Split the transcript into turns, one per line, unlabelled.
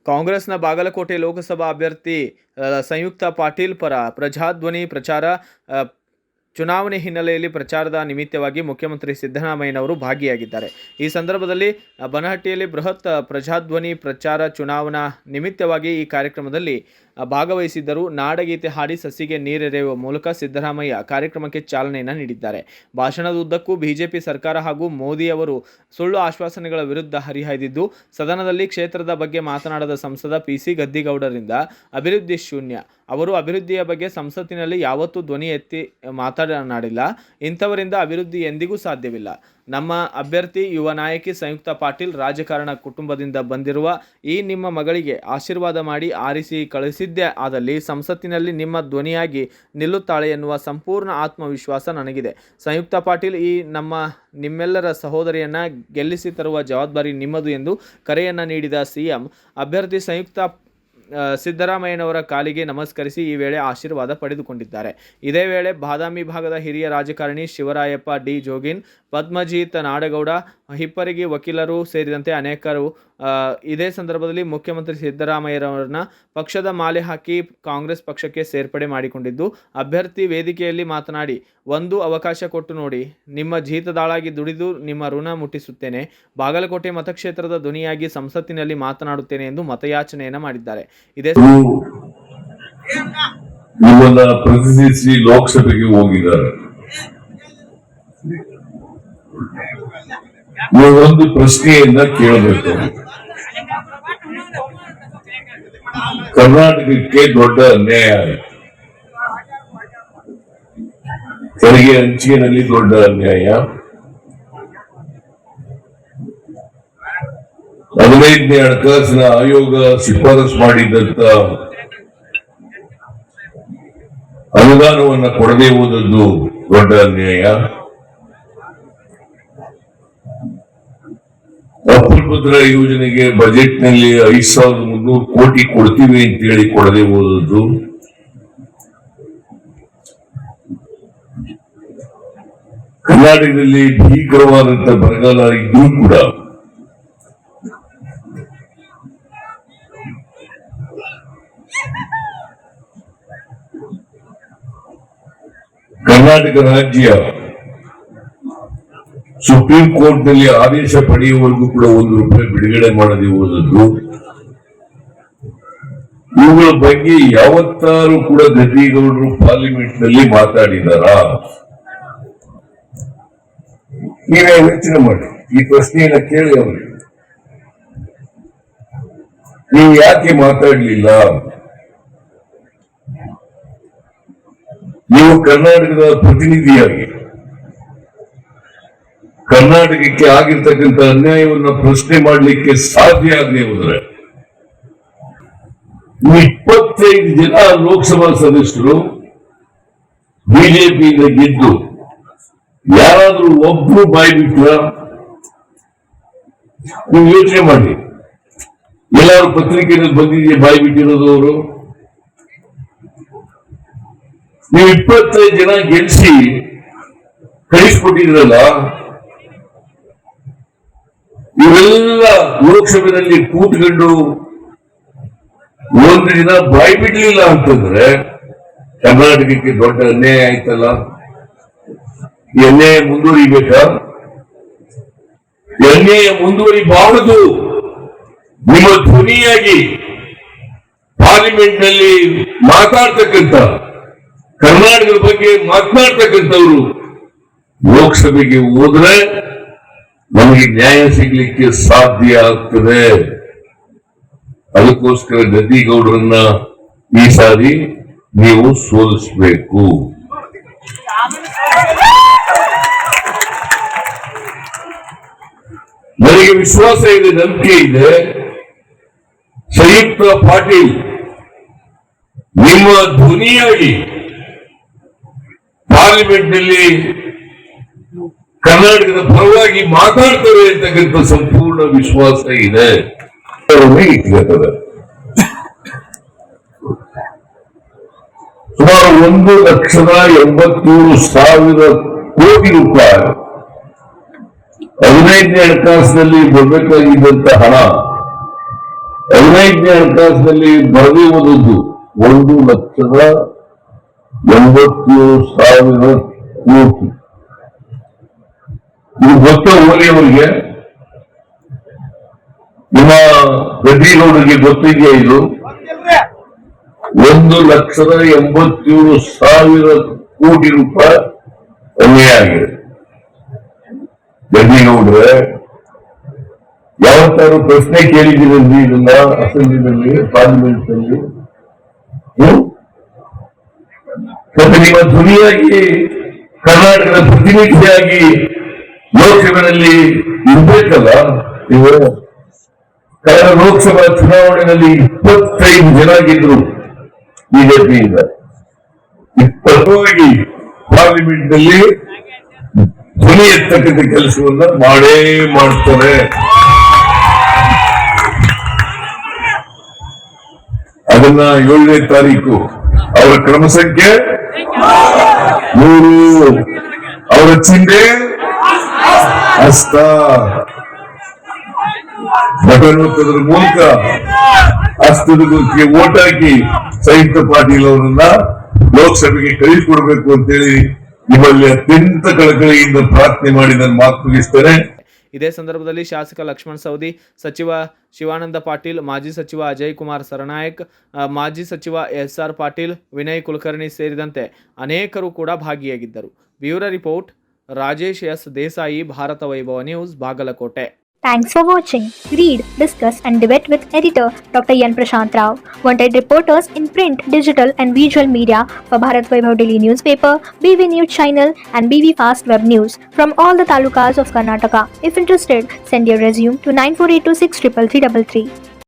ಕಾಂಗ್ರೆಸ್ನ ಬಾಗಲಕೋಟೆ ಲೋಕಸಭಾ ಅಭ್ಯರ್ಥಿ ಸಂಯುಕ್ತ ಪಾಟೀಲ್ ಪರ ಪ್ರಜಾಧ್ವನಿ ಪ್ರಚಾರ ಚುನಾವಣೆ ಹಿನ್ನೆಲೆಯಲ್ಲಿ ಪ್ರಚಾರದ ನಿಮಿತ್ತವಾಗಿ ಮುಖ್ಯಮಂತ್ರಿ ಸಿದ್ದರಾಮಯ್ಯನವರು ಭಾಗಿಯಾಗಿದ್ದಾರೆ. ಈ ಸಂದರ್ಭದಲ್ಲಿ ಬನಹಟ್ಟಿಯಲ್ಲಿ ಬೃಹತ್ ಪ್ರಜಾಧ್ವನಿ ಪ್ರಚಾರ ಚುನಾವಣಾ ನಿಮಿತ್ತವಾಗಿ ಈ ಕಾರ್ಯಕ್ರಮದಲ್ಲಿ ಭಾಗವಹಿಸಿದ್ದರು. ನಾಡಗೀತೆ ಹಾಡಿ ಸಸಿಗೆ ನೀರೆರೆಯುವ ಮೂಲಕ ಸಿದ್ದರಾಮಯ್ಯ ಕಾರ್ಯಕ್ರಮಕ್ಕೆ ಚಾಲನೆಯನ್ನು ನೀಡಿದ್ದಾರೆ. ಭಾಷಣದ ಉದ್ದಕ್ಕೂ ಬಿಜೆಪಿ ಸರ್ಕಾರ ಹಾಗೂ ಮೋದಿ ಅವರು ಸುಳ್ಳು ಆಶ್ವಾಸನೆಗಳ ವಿರುದ್ಧ ಹರಿಹಾಯ್ದಿದ್ದು, ಸದನದಲ್ಲಿ ಕ್ಷೇತ್ರದ ಬಗ್ಗೆ ಮಾತನಾಡದ ಸಂಸದ PC ಗದ್ದಿಗೌಡರಿಂದ ಅಭಿವೃದ್ಧಿ ಶೂನ್ಯ. ಅವರು ಅಭಿವೃದ್ಧಿಯ ಬಗ್ಗೆ ಸಂಸತ್ತಿನಲ್ಲಿ ಯಾವತ್ತೂ ಧ್ವನಿ ಎತ್ತಿ ಮಾತನಾಡಿಲ್ಲ. ಇಂಥವರಿಂದ ಅಭಿವೃದ್ಧಿ ಎಂದಿಗೂ ಸಾಧ್ಯವಿಲ್ಲ. ನಮ್ಮ ಅಭ್ಯರ್ಥಿ ಯುವ ನಾಯಕಿ ಸಂಯುಕ್ತ ಪಾಟೀಲ್ ರಾಜಕಾರಣ ಕುಟುಂಬದಿಂದ ಬಂದಿರುವ ಈ ನಿಮ್ಮ ಮಗಳಿಗೆ ಆಶೀರ್ವಾದ ಮಾಡಿ ಆರಿಸಿ ಕಳಿಸಿದ್ದೇ ಆದಲ್ಲಿ ಸಂಸತ್ತಿನಲ್ಲಿ ನಿಮ್ಮ ಧ್ವನಿಯಾಗಿ ನಿಲ್ಲುತ್ತಾಳೆ ಎನ್ನುವ ಸಂಪೂರ್ಣ ಆತ್ಮವಿಶ್ವಾಸ ನನಗಿದೆ. ಸಂಯುಕ್ತ ಪಾಟೀಲ್ ಈ ನಿಮ್ಮೆಲ್ಲರ ಸಹೋದರಿಯನ್ನು ಗೆಲ್ಲಿಸಿ ತರುವ ಜವಾಬ್ದಾರಿ ನಿಮ್ಮದು ಎಂದು ಕರೆಯನ್ನು ನೀಡಿದ CM ಅಭ್ಯರ್ಥಿ ಸಂಯುಕ್ತ ಸಿದ್ದರಾಮಯ್ಯನವರ ಕಾಲಿಗೆ ನಮಸ್ಕರಿಸಿ ಈ ವೇಳೆ ಆಶೀರ್ವಾದ ಪಡೆದುಕೊಂಡಿದ್ದಾರೆ. ಇದೇ ವೇಳೆ ಬಾದಾಮಿ ಭಾಗದ ಹಿರಿಯ ರಾಜಕಾರಣಿ ಶಿವರಾಯಪ್ಪ ಡಿ ಜೋಗಿನ್, ಪದ್ಮಜೀತ್ ನಾಡಗೌಡ, ಹಿಪ್ಪರಗಿ ವಕೀಲರು ಸೇರಿದಂತೆ ಅನೇಕರು ಇದೇ ಸಂದರ್ಭದಲ್ಲಿ ಮುಖ್ಯಮಂತ್ರಿ ಸಿದ್ದರಾಮಯ್ಯರವರನ್ನ ಪಕ್ಷದ ಮಾಲೆ ಹಾಕಿ ಕಾಂಗ್ರೆಸ್ ಪಕ್ಷಕ್ಕೆ ಸೇರ್ಪಡೆ ಮಾಡಿಕೊಂಡಿದ್ದು, ಅಭ್ಯರ್ಥಿ ವೇದಿಕೆಯಲ್ಲಿ ಮಾತನಾಡಿ, ಒಂದು ಅವಕಾಶ ಕೊಟ್ಟು ನೋಡಿ, ನಿಮ್ಮ ಜೀತದಾಳಾಗಿ ದುಡಿದು ನಿಮ್ಮ ಋಣ ಮುಟ್ಟಿಸುತ್ತೇನೆ, ಬಾಗಲಕೋಟೆ ಮತಕ್ಷೇತ್ರದ ಧ್ವನಿಯಾಗಿ ಸಂಸತ್ತಿನಲ್ಲಿ ಮಾತನಾಡುತ್ತೇನೆ ಎಂದು ಮತಯಾಚನೆಯನ್ನು ಮಾಡಿದ್ದಾರೆ. ಇದೇ
ಪ್ರತಿನಿಧಿಸಿ ಲೋಕಸಭೆಗೆ ಹೋಗಿದ್ದಾರೆ. ಒಂದು ಪ್ರಶ್ನೆಯನ್ನ ಕೇಳಬೇಕು. ಕರ್ನಾಟಕಕ್ಕೆ ದೊಡ್ಡ ಅನ್ಯಾಯ ಆಯಿತು. ತೆರಿಗೆ ಹಂಚಿಕೆಯಲ್ಲಿ ದೊಡ್ಡ ಅನ್ಯಾಯ. 15ನೇ ಹಣಕಾಸಿನ ಆಯೋಗ ಶಿಫಾರಸು ಮಾಡಿದಂತ ಅನುದಾನವನ್ನು ಕೊಡದೇ ಹೋದದ್ದು ದೊಡ್ಡ ಅನ್ಯಾಯ. ಅಪುಲ್ಪುತ್ರ ಯೋಜನೆಗೆ ಬಜೆಟ್ ನಲ್ಲಿ 5,300 ಕೋಟಿ ಕೊಡ್ತೀವಿ ಅಂತ ಹೇಳಿ ಕೊಡದೆ ಹೋದದ್ದು, ಕರ್ನಾಟಕದಲ್ಲಿ ಭೀಕರವಾದಂತ ಬರಗಾಲ ಇದ್ರೂ ಕೂಡ ಕರ್ನಾಟಕ ರಾಜ್ಯ ಸುಪ್ರೀಂ ಕೋರ್ಟ್ ನಲ್ಲಿ ಆದೇಶ ಪಡೆಯುವವರೆಗೂ ಕೂಡ ₹1 ಬಿಡುಗಡೆ ಮಾಡದೆ ಹೋದದ್ದು, ಇವುಗಳ ಬಗ್ಗೆ ಯಾವತ್ತಾರು ಕೂಡ ಗದ್ದಿಗೌಡರು ಪಾರ್ಲಿಮೆಂಟ್ ನಲ್ಲಿ ಮಾತಾಡಿದಾರ? ನೀವೇ ಯೋಚನೆ ಮಾಡಿ, ಈ ಪ್ರಶ್ನೆಯನ್ನ ಕೇಳಿ ಅವರಿಗೆ. ನೀವು ಯಾಕೆ ಮಾತಾಡಲಿಲ್ಲ? ನೀವು ಕರ್ನಾಟಕದ ಪ್ರತಿನಿಧಿಯಾಗಿ ಕರ್ನಾಟಕಕ್ಕೆ ಆಗಿರ್ತಕ್ಕಂಥ ಅನ್ಯಾಯವನ್ನು ಪ್ರಶ್ನೆ ಮಾಡಲಿಕ್ಕೆ ಸಾಧ್ಯ ಆಗದೆ ಹೋದ್ರೆ 25 ಜನ ಲೋಕಸಭಾ ಸದಸ್ಯರು ಬಿಜೆಪಿಯಿಂದ ಗೆದ್ದು ಯಾರಾದ್ರೂ ಒಬ್ರು ಬಾಯಿ ಬಿಟ್ರ? ನೀವು ಯೋಚನೆ ಮಾಡಿ. ಎಲ್ಲಾರು ಪತ್ರಿಕೆಯಲ್ಲಿ ಬಂದಿದೆಯಾ ಬಾಯಿ ಬಿಟ್ಟಿರೋದು ಅವರು? ನೀವು 25 ಜನ ಗೆಲ್ಲಿಸಿ ಕಳಿಸ್ಕೊಟ್ಟಿದ್ರಲ್ಲ, ಇವೆಲ್ಲ ಲೋಕಸಭೆಯಲ್ಲಿ ಕೂತ್ಕೊಂಡು ಒಂದು ದಿನ ಬಾಯಿ ಬಿಡ್ಲಿಲ್ಲ ಅಂತಂದ್ರೆ ಕರ್ನಾಟಕಕ್ಕೆ ದೊಡ್ಡ ಅನ್ಯಾಯ ಆಯ್ತಲ್ಲ. ಈ ಅನ್ಯಾಯ ಮುಂದುವರಿಬೇಕಾ? ಈ ಅನ್ಯಾಯ ಮುಂದುವರಿಬಾರದು. ನಿಮ್ಮ ಧ್ವನಿಯಾಗಿ ಪಾರ್ಲಿಮೆಂಟ್ ನಲ್ಲಿ ಮಾತಾಡ್ತಕ್ಕಂಥ, ಕರ್ನಾಟಕದ ಬಗ್ಗೆ ಮಾತನಾಡ್ತಕ್ಕಂಥವ್ರು ಲೋಕಸಭೆಗೆ ಹೋದ್ರೆ ನಮಗೆ ನ್ಯಾಯ ಸಿಗ್ಲಿಕ್ಕೆ ಸಾಧ್ಯ ಆಗ್ತದೆ. ಅದಕ್ಕೋಸ್ಕರ ಗದ್ದಿಗೌಡರನ್ನ ಈ ಸಾರಿ ನೀವು ಸೋಲಿಸಬೇಕು. ನನಗೆ ವಿಶ್ವಾಸ ಇದೆ, ನಂಬಿಕೆ ಇದೆ. ಸಂಯುಕ್ತ ಪಾಟೀಲ್ ನಿಮ್ಮ ಧ್ವನಿಯಾಗಿ ಪಾರ್ಲಿಮೆಂಟ್ ನಲ್ಲಿ ಕರ್ನಾಟಕದ ಪರವಾಗಿ ಮಾತಾಡ್ತವೆ ಅಂತಕ್ಕಂಥ ಸಂಪೂರ್ಣ ವಿಶ್ವಾಸ ಇದೆ. ಸುಮಾರು 1,83,000 ಕೋಟಿ ರೂಪಾಯಿ 15ನೇ ಹಣಕಾಸಿನಲ್ಲಿ ಬರಬೇಕಾಗಿದ್ದಂತ ಹಣ 15ನೇ ಹಣಕಾಸಿನಲ್ಲಿ ಬರೆದಿರುವುದು 1,87,000 ಕೋಟಿ. ಇದು ಗೊತ್ತ ಓಲಿಯವರಿಗೆ, ನಿಮ್ಮ ಗಡ್ಡಿಗೌಡರಿಗೆ ಗೊತ್ತಿದೆಯಾ? ಇದು 1,87,000 ಕೋಟಿ ರೂಪಾಯಿ ಅನ್ಯಾಯ ಆಗಿದೆ. ಗಡ್ಡಿಗೌಡ್ರೆ, ಯಾವತ್ತಾರು ಪ್ರಶ್ನೆ ಕೇಳಿದ್ದೀರಲ್ಲಿ ಇದನ್ನ ಅಸೆಂಬ್ಲಿನಲ್ಲಿ, ಪಾರ್ಲಿಮೆಂಟ್ ನಲ್ಲಿ? ಮತ್ತೆ ನಿಮ್ಮ ಧ್ವನಿಯಾಗಿ ಕರ್ನಾಟಕದ ಪ್ರತಿನಿಧಿಯಾಗಿ ಲೋಕಸಭೆಯಲ್ಲಿ ಇರ್ಬೇಕಲ್ಲ ನೀವು. ಕಳೆದ ಲೋಕಸಭಾ ಚುನಾವಣೆಯಲ್ಲಿ 25 ಜನ ಗೆದ್ರು ಬಿಜೆಪಿಯಿಂದ. 20 ಪಾರ್ಲಿಮೆಂಟ್ ನಲ್ಲಿ ಧ್ವನಿ ಎತ್ತಕ್ಕಂಥ ಕೆಲಸವನ್ನ ಮಾಡೇ ಮಾಡ್ತಾರೆ. ಅದನ್ನ 7ನೇ ತಾರೀಕು ಅವರ ಕ್ರಮ ಸಂಖ್ಯೆ 3, ಅವರ ಚಿಹ್ನೆ ಹಸ್ತ, ಬಟನ್ ಒತ್ತೋದ್ರ ಮೂಲಕ ಹಸ್ತದ ಗುರುತಿಗೆ ವೋಟ್ ಹಾಕಿ ಸಂಯುಕ್ತ ಪಾಟೀಲ್ ಅವರನ್ನ ಲೋಕಸಭೆಗೆ ಕಳಿಸಿಕೊಡ್ಬೇಕು ಅಂತೇಳಿ ನಿಮ್ಮಲ್ಲಿ ಅತ್ಯಂತ ಕಳಕಳಿಯಿಂದ ಪ್ರಾರ್ಥನೆ ಮಾಡಿ ನನ್ನ ಮಾತು ಮುಗಿಸ್ತೇನೆ.
ಇದೇ ಸಂದರ್ಭದಲ್ಲಿ ಶಾಸಕ ಲಕ್ಷ್ಮಣ್ ಸವದಿ, ಸಚಿವ ಶಿವಾನಂದ ಪಾಟೀಲ್, ಮಾಜಿ ಸಚಿವ ಅಜಯ್ ಕುಮಾರ್ ಸರ್ನಾಯಕ್, ಮಾಜಿ ಸಚಿವ SR ಪಾಟೀಲ್, ವಿನಯ್ ಕುಲಕರ್ಣಿ ಸೇರಿದಂತೆ ಅನೇಕರು ಕೂಡ ಭಾಗಿಯಾಗಿದ್ದರು. Bureau report, Rajesh S Desai, Bharat Vaibhav News, Bagalkote.
Thanks for watching. Read, discuss and debate with editor Dr. Yan Prashant Rao. Wanted reporters in print, digital and visual media for Bharat Vaibhav Daily Newspaper, BV News Channel and BV Fast Web News from all the talukas of Karnataka. If interested, send your resume to 9482633333.